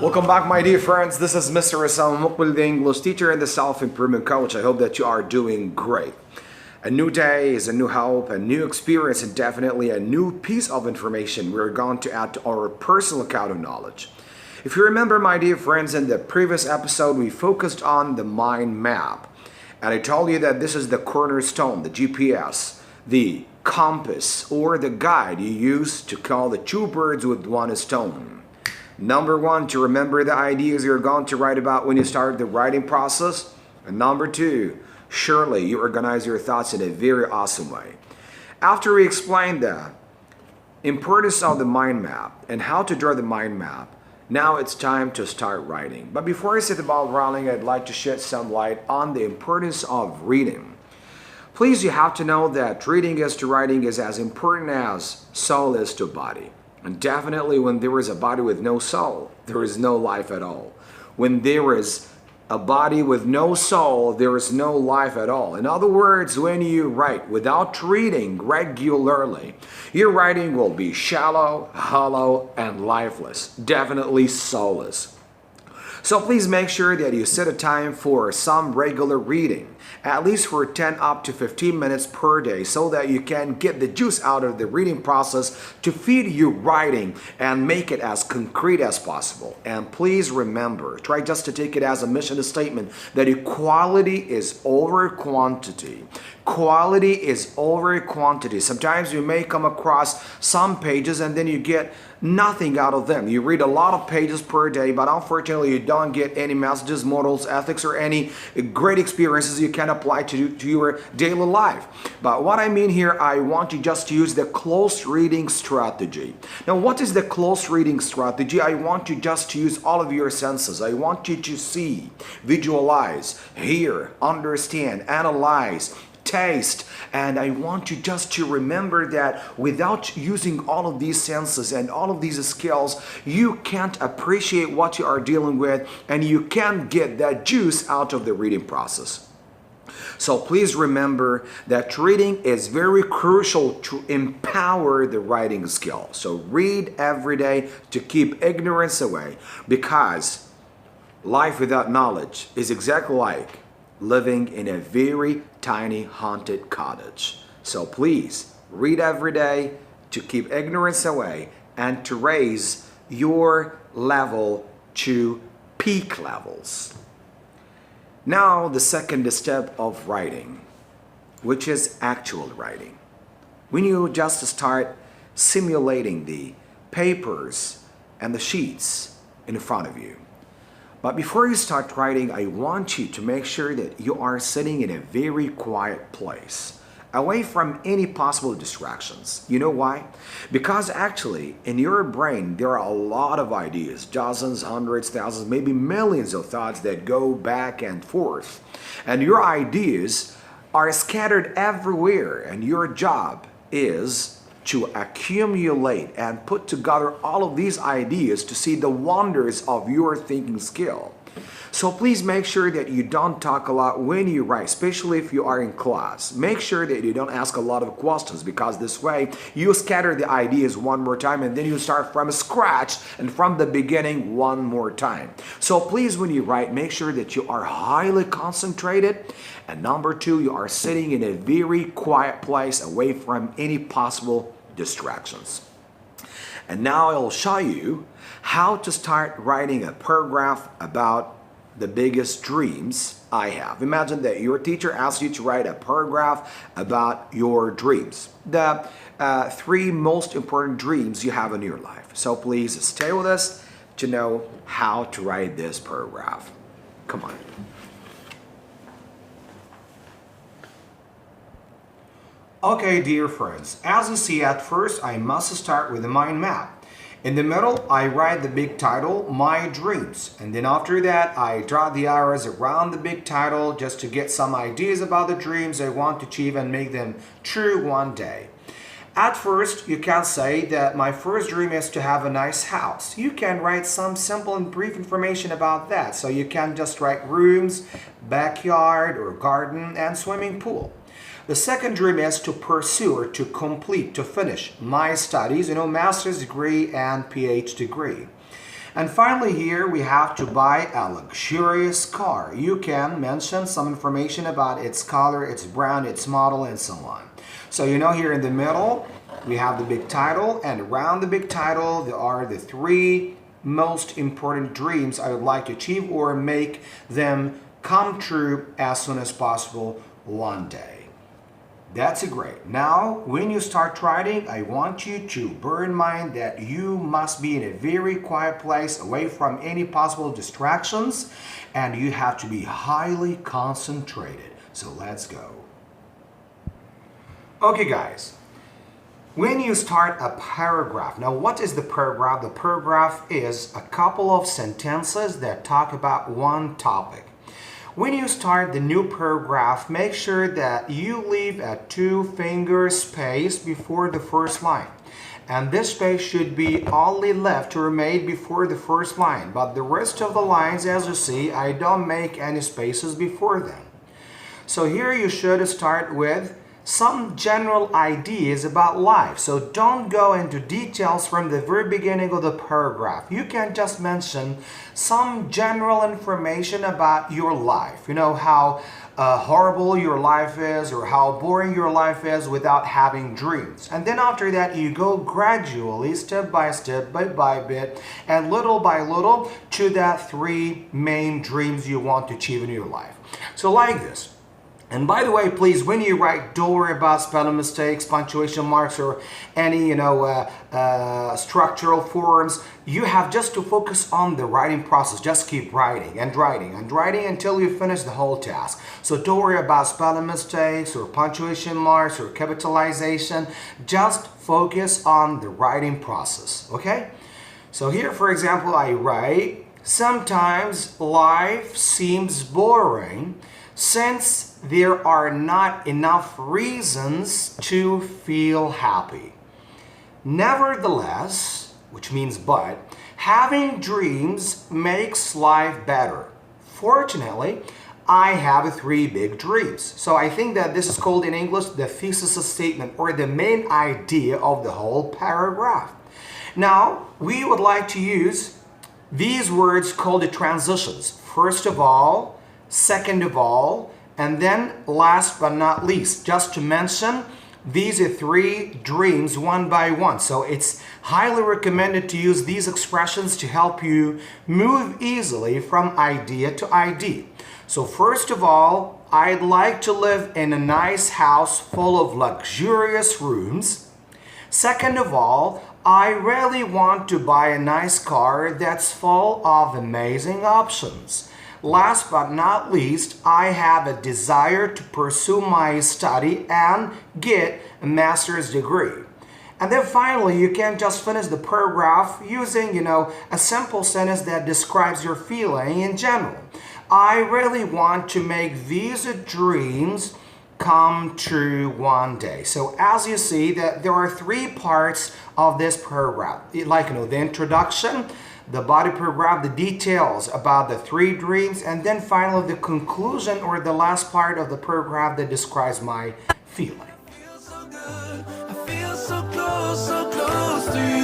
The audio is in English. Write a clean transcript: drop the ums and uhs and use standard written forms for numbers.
Welcome back, my dear friends. This is Mr. Rizal Mukbil, the English teacher and the self-improvement coach. I hope that you are doing great. A new day is a new hope, a new experience, and definitely a new piece of information we're going to add to our personal account of knowledge. If you remember, my dear friends, in the previous episode, we focused on the mind map. And I told you that this is the cornerstone, the GPS, the compass, or the guide you use to kill the two birds with one stone. Number one, to remember the ideas you're going to write about when you start the writing process. And number two, surely you organize your thoughts in a very awesome way. After we explained the importance of the mind map and how to draw the mind map, now it's time to start writing. But before I say about writing, I'd like to shed some light on the importance of reading. Please, you have to know that reading is to writing is as important as soul is to body. And definitely when there is a body with no soul, there is no life at all. When there is a body with no soul, there is no life at all. In other words, when you write without reading regularly, your writing will be shallow, hollow, and lifeless. Definitely soulless. So please make sure that you set a time for some regular reading, at least for 10 up to 15 minutes per day, so that you can get the juice out of the reading process to feed you writing and make it as concrete as possible. And please remember, try just to take it as a mission statement that quality is over quantity. Quality is over quantity. Sometimes you may come across some pages and then you get nothing out of them. You read a lot of pages per day, but unfortunately you don't get any messages, morals, ethics, or any great experiences you can apply to your daily life. But what I mean here, I want you just to use the close reading strategy. Now, what is the close reading strategy? I want you just to use all of your senses. I want you to see, visualize, hear, understand, analyze, taste, and I want you just to remember that without using all of these senses and all of these skills, you can't appreciate what you are dealing with and you can't get that juice out of the reading process. So please remember that reading is very crucial to empower the writing skill. So read every day to keep ignorance away, because life without knowledge is exactly like living in a very tiny haunted cottage. So please read every day to keep ignorance away and to raise your level to peak levels. Now the second step of writing, which is actual writing. When you just start simulating the papers and the sheets in front of you. But before you start writing, I want you to make sure that you are sitting in a very quiet place, away from any possible distractions. You know why? Because actually, in your brain, there are a lot of ideas, dozens, hundreds, thousands, maybe millions of thoughts that go back and forth. And your ideas are scattered everywhere, and your job is to accumulate and put together all of these ideas to see the wonders of your thinking skill. So please make sure that you don't talk a lot when you write, especially if you are in class. Make sure that you don't ask a lot of questions, because this way you scatter the ideas one more time and then you start from scratch and from the beginning one more time. So please, when you write, make sure that you are highly concentrated. And number two, you are sitting in a very quiet place away from any possible distractions. And now I'll show you how to start writing a paragraph about the biggest dreams I have. Imagine that your teacher asks you to write a paragraph about your dreams, the three most important dreams you have in your life. So please stay with us to know how to write this paragraph. Come on. Okay, dear friends, as you see, at first I must start with the mind map. In the middle, I write the big title, My Dreams. And then after that, I draw the arrows around the big title just to get some ideas about the dreams I want to achieve and make them true one day. At first, you can say that my first dream is to have a nice house. You can write some simple and brief information about that. So you can just write rooms, backyard or garden, and swimming pool. The second dream is to pursue or to complete, to finish my studies, master's degree and PhD degree. And finally here we have to buy a luxurious car. You can mention some information about its color, its brand, its model, and so on. So here in the middle we have the big title, and around the big title there are the three most important dreams I would like to achieve or make them come true as soon as possible one day. That's great. Now, when you start writing, I want you to bear in mind that you must be in a very quiet place, away from any possible distractions, and you have to be highly concentrated. So let's go. Okay, guys. When you start a paragraph, now what is the paragraph? The paragraph is a couple of sentences that talk about one topic. When you start the new paragraph, make sure that you leave a 2-finger space before the first line. And this space should be only left or made before the first line. But the rest of the lines, as you see, I don't make any spaces before them. So here you should start with some general ideas about life. So don't go into details from the very beginning of the paragraph. You can just mention some general information about your life. How horrible your life is or how boring your life is without having dreams. And then after that you go gradually, step by step, bit by bit, and little by little to that 3 main dreams you want to achieve in your life. So like this. And by the way, please, when you write, don't worry about spelling mistakes, punctuation marks, or any, structural forms. You have just to focus on the writing process. Just keep writing and writing and writing until you finish the whole task. So don't worry about spelling mistakes or punctuation marks or capitalization. Just focus on the writing process, okay? So here, for example, I write, sometimes life seems boring since there are not enough reasons to feel happy. Nevertheless, which means but, having dreams makes life better. Fortunately, I have 3 big dreams. So I think that this is called in English the thesis statement, or the main idea of the whole paragraph. Now, we would like to use these words called the transitions. First of all, second of all, and then last but not least, just to mention, these are 3 dreams one by one. So it's highly recommended to use these expressions to help you move easily from idea to idea. So first of all, I'd like to live in a nice house full of luxurious rooms. Second of all, I really want to buy a nice car that's full of amazing options. Last but not least, I have a desire to pursue my study and get a master's degree. And then finally, you can just finish the paragraph using, a simple sentence that describes your feeling in general. I really want to make these dreams come true one day. So as you see, that there are 3 parts of this paragraph. Like, the introduction, the body paragraph, the details about the 3 dreams, and then finally the conclusion or the last part of the paragraph that describes my feeling. I feel so good. I feel so close to you.